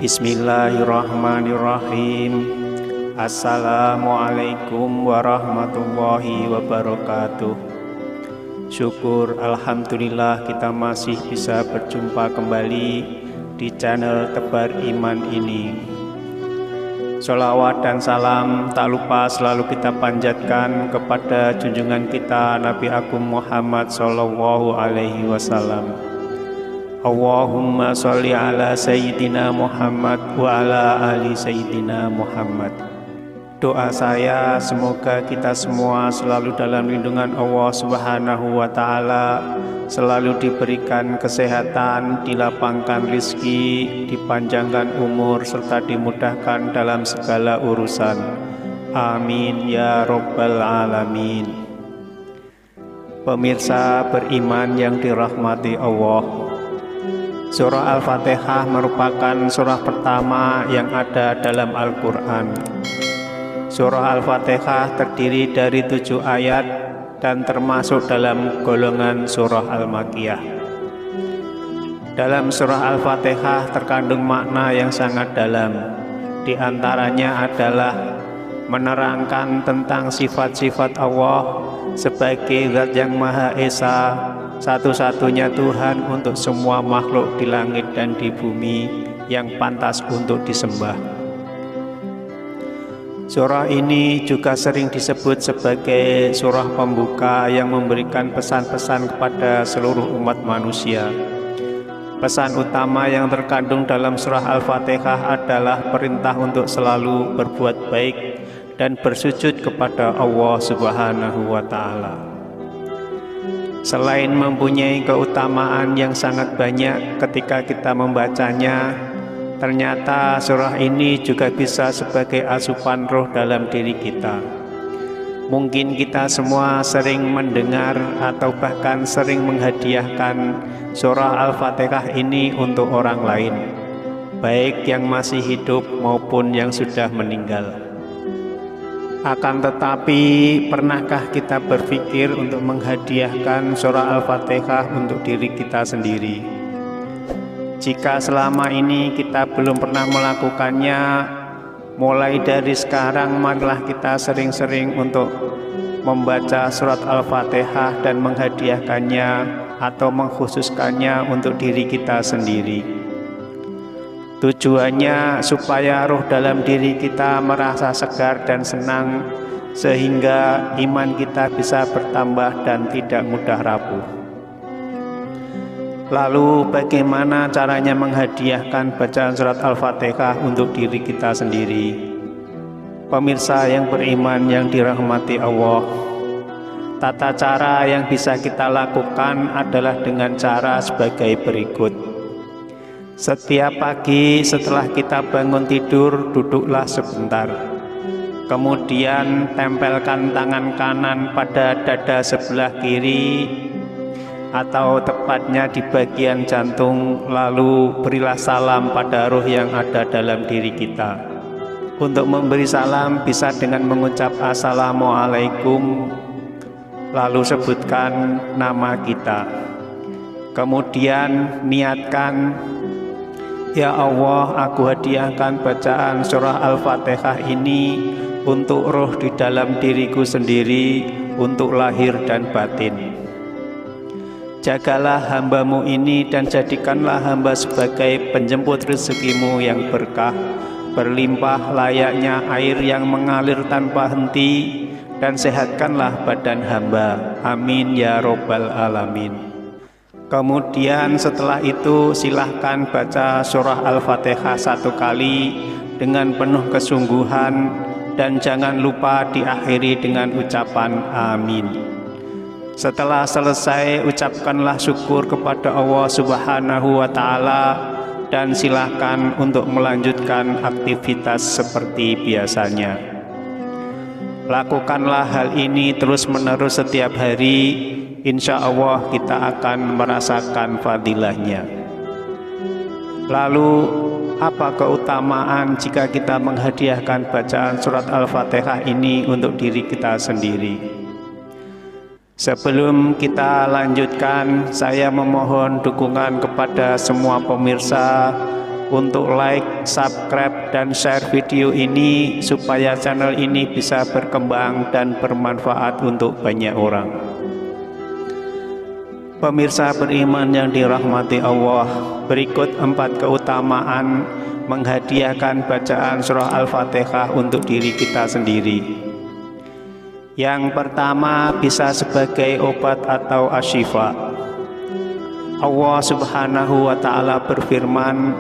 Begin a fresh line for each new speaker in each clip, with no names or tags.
Bismillahirrahmanirrahim. Assalamualaikum warahmatullahi wabarakatuh. Syukur alhamdulillah kita masih bisa berjumpa kembali di channel Tebar Iman ini. Sholawat dan salam tak lupa selalu kita panjatkan kepada junjungan kita Nabi Agung Muhammad Sallallahu Alaihi Wasallam. Allahumma sholli ala Sayyidina Muhammad wa ala ali Sayyidina Muhammad. Doa saya semoga kita semua selalu dalam lindungan Allah Subhanahu wa Ta'ala, selalu diberikan kesehatan, dilapangkan rizki, dipanjangkan umur, serta dimudahkan dalam segala urusan. Amin ya Rabbal Alamin. Pemirsa beriman yang dirahmati Allah, Surah Al-Fatihah merupakan surah pertama yang ada dalam Al-Quran. Surah Al-Fatihah terdiri dari 7 ayat dan termasuk dalam golongan surah Al-Makkiyah. Dalam surah Al-Fatihah terkandung makna yang sangat dalam. Di antaranya adalah menerangkan tentang sifat-sifat Allah sebagai Zat yang Maha Esa, satu-satunya Tuhan untuk semua makhluk di langit dan di bumi yang pantas untuk disembah. Surah ini juga sering disebut sebagai surah pembuka yang memberikan pesan-pesan kepada seluruh umat manusia. Pesan utama yang terkandung dalam surah Al-Fatihah adalah perintah untuk selalu berbuat baik dan bersujud kepada Allah Subhanahu wa Ta'ala. Selain mempunyai keutamaan yang sangat banyak ketika kita membacanya, ternyata surah ini juga bisa sebagai asupan roh dalam diri kita. Mungkin kita semua sering mendengar atau bahkan sering menghadiahkan surah Al-Fatihah ini untuk orang lain, baik yang masih hidup maupun yang sudah meninggal. Akan tetapi, pernahkah kita berpikir untuk menghadiahkan surah Al-Fatihah untuk diri kita sendiri? Jika selama ini kita belum pernah melakukannya, mulai dari sekarang marilah kita sering-sering untuk membaca surat Al-Fatihah dan menghadiahkannya atau mengkhususkannya untuk diri kita sendiri. Tujuannya supaya roh dalam diri kita merasa segar dan senang, sehingga iman kita bisa bertambah dan tidak mudah rapuh. Lalu bagaimana caranya menghadiahkan bacaan surat Al-Fatihah untuk diri kita sendiri? Pemirsa yang beriman yang dirahmati Allah, tata cara yang bisa kita lakukan adalah dengan cara sebagai berikut. Setiap pagi setelah kita bangun tidur, duduklah sebentar. Kemudian tempelkan tangan kanan pada dada sebelah kiri, atau tepatnya di bagian jantung, lalu berilah salam pada roh yang ada dalam diri kita. Untuk memberi salam bisa dengan mengucap Assalamualaikum, lalu sebutkan nama kita. Kemudian niatkan, ya Allah, aku hadiahkan bacaan surah Al-Fatihah ini untuk roh di dalam diriku sendiri, untuk lahir dan batin. Jagalah hambamu ini dan jadikanlah hamba sebagai penjemput rezekimu yang berkah, berlimpah layaknya air yang mengalir tanpa henti, dan sehatkanlah badan hamba. Amin ya Rabbal Alamin. Kemudian setelah itu silahkan baca surah Al-Fatihah 1 kali dengan penuh kesungguhan, dan jangan lupa diakhiri dengan ucapan amin. Setelah selesai, ucapkanlah syukur kepada Allah Subhanahu wa Ta'ala dan silahkan untuk melanjutkan aktivitas seperti biasanya. Lakukanlah hal ini terus-menerus setiap hari. Insya Allah kita akan merasakan fadilahnya. Lalu, apa keutamaan jika kita menghadiahkan bacaan surat Al-Fatihah ini untuk diri kita sendiri? Sebelum kita lanjutkan, saya memohon dukungan kepada semua pemirsa untuk like, subscribe, dan share video ini supaya channel ini bisa berkembang dan bermanfaat untuk banyak orang. Pemirsa beriman yang dirahmati Allah, berikut 4 keutamaan menghadiahkan bacaan surah Al-Fatihah untuk diri kita sendiri. Yang pertama, bisa sebagai obat atau asyifa. Allah Subhanahu wa Ta'ala berfirman,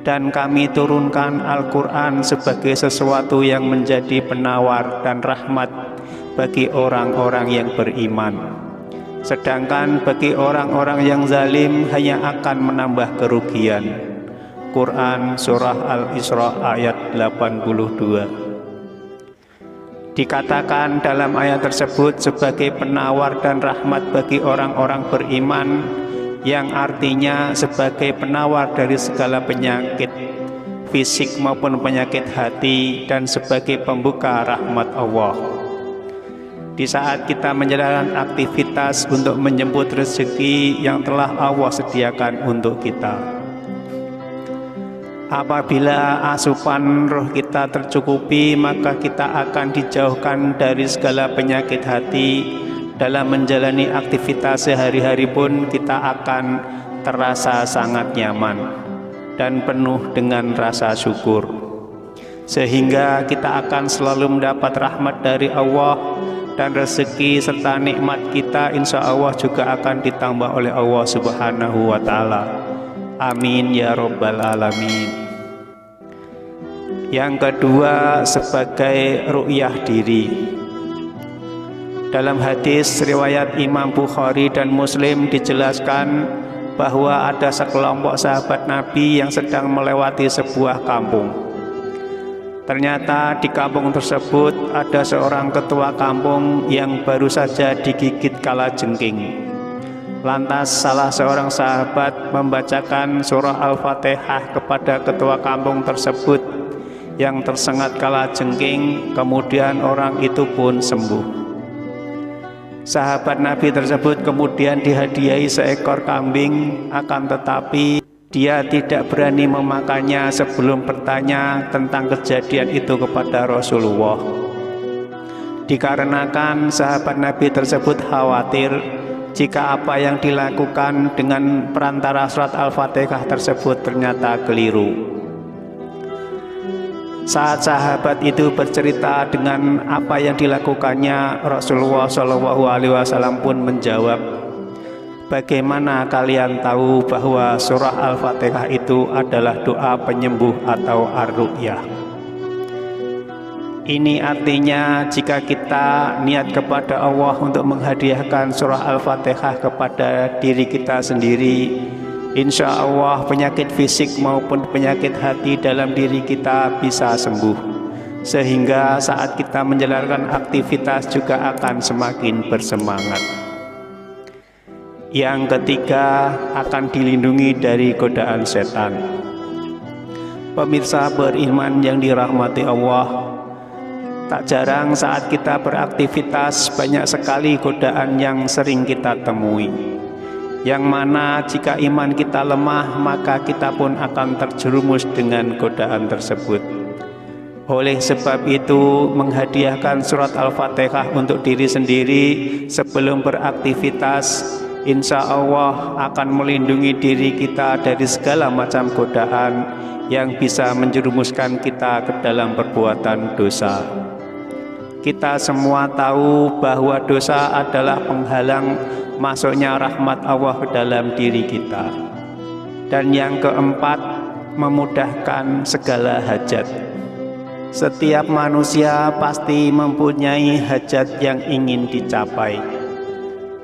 "Dan kami turunkan Al-Quran sebagai sesuatu yang menjadi penawar dan rahmat bagi orang-orang yang beriman. Sedangkan bagi orang-orang yang zalim hanya akan menambah kerugian." Quran Surah Al-Isra ayat 82. Dikatakan dalam ayat tersebut sebagai penawar dan rahmat bagi orang-orang beriman, yang artinya sebagai penawar dari segala penyakit fisik maupun penyakit hati, dan sebagai pembuka rahmat Allah. Di saat kita menjalankan aktivitas untuk menjemput rezeki yang telah Allah sediakan untuk kita. Apabila asupan roh kita tercukupi, maka kita akan dijauhkan dari segala penyakit hati. Dalam menjalani aktivitas sehari-hari pun kita akan terasa sangat nyaman dan penuh dengan rasa syukur, sehingga kita akan selalu mendapat rahmat dari Allah, dan rezeki serta nikmat kita insya Allah juga akan ditambah oleh Allah Subhanahu wa Ta'ala. Amin ya Rabbal Alamin. Yang kedua, sebagai ru'yah diri. Dalam hadis riwayat Imam Bukhari dan Muslim dijelaskan bahwa ada sekelompok sahabat Nabi yang sedang melewati sebuah kampung. Ternyata di kampung tersebut ada seorang ketua kampung yang baru saja digigit kalajengking. Lantas salah seorang sahabat membacakan surah Al-Fatihah kepada ketua kampung tersebut yang tersengat kalajengking, kemudian orang itu pun sembuh. Sahabat Nabi tersebut kemudian dihadiahi seekor kambing, akan tetapi dia tidak berani memakannya sebelum bertanya tentang kejadian itu kepada Rasulullah. Dikarenakan sahabat Nabi tersebut khawatir jika apa yang dilakukan dengan perantara surat Al-Fatihah tersebut ternyata keliru. Saat sahabat itu bercerita dengan apa yang dilakukannya, Rasulullah SAW pun menjawab, "Bagaimana kalian tahu bahwa surah Al-Fatihah itu adalah doa penyembuh atau ar-ru'yah?" Ini artinya jika kita niat kepada Allah untuk menghadiahkan surah Al-Fatihah kepada diri kita sendiri, insya Allah penyakit fisik maupun penyakit hati dalam diri kita bisa sembuh, sehingga saat kita menjalankan aktivitas juga akan semakin bersemangat. Yang ketiga, akan dilindungi dari godaan setan. Pemirsa beriman yang dirahmati Allah, tak jarang saat kita beraktivitas banyak sekali godaan yang sering kita temui, yang mana jika iman kita lemah maka kita pun akan terjerumus dengan godaan tersebut. Oleh sebab itu, menghadiahkan surat Al-Fatihah untuk diri sendiri sebelum beraktivitas insya Allah akan melindungi diri kita dari segala macam godaan yang bisa menjerumuskan kita ke dalam perbuatan dosa. Kita semua tahu bahwa dosa adalah penghalang masuknya rahmat Allah ke dalam diri kita. Dan yang keempat, memudahkan segala hajat. Setiap manusia pasti mempunyai hajat yang ingin dicapai.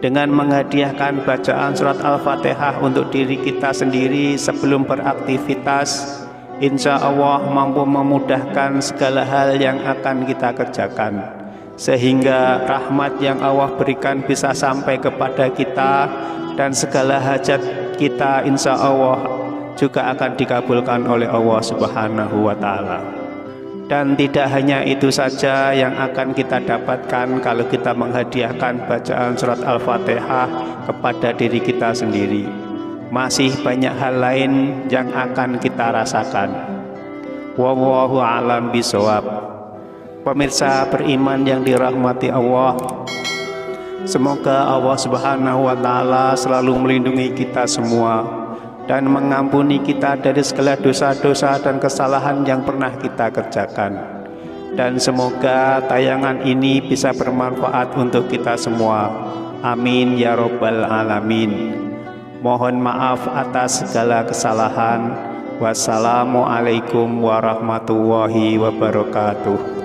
Dengan menghadiahkan bacaan surat Al-Fatihah untuk diri kita sendiri sebelum beraktivitas, insya Allah mampu memudahkan segala hal yang akan kita kerjakan, sehingga rahmat yang Allah berikan bisa sampai kepada kita, dan segala hajat kita insya Allah juga akan dikabulkan oleh Allah Subhanahu wa Ta'ala. Dan tidak hanya itu saja yang akan kita dapatkan kalau kita menghadiahkan bacaan surat Al-Fatihah kepada diri kita sendiri. masih banyak hal lain yang akan kita rasakan. Wallahu a'lam bishawab. Pemirsa beriman yang dirahmati Allah, semoga Allah Subhanahu wa Ta'ala selalu melindungi kita semua dan mengampuni kita dari segala dosa-dosa dan kesalahan yang pernah kita kerjakan. Dan semoga tayangan ini bisa bermanfaat untuk kita semua. Amin ya Rabbal Alamin. Mohon maaf atas segala kesalahan. Wassalamualaikum warahmatullahi wabarakatuh.